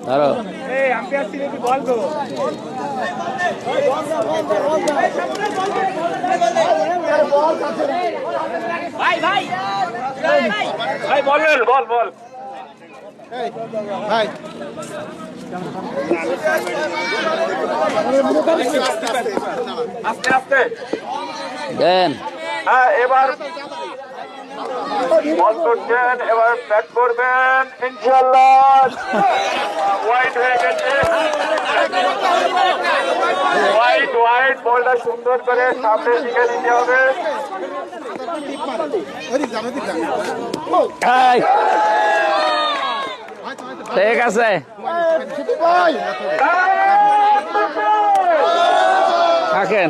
ধরো ভাই ভাই ভাই বলেন বল বল ভাই আস্তে আস্তে দেন। হ্যাঁ এবার বল করছেন, এবার ব্যাট করবেন ইনশাআল্লাহ। ওয়াইড হয়ে গেছে, ওয়াইড ওয়াইড। বলটা সুন্দর করে সামনের দিকে নিতে হবে। এই, ঠিক আছে থাকেন।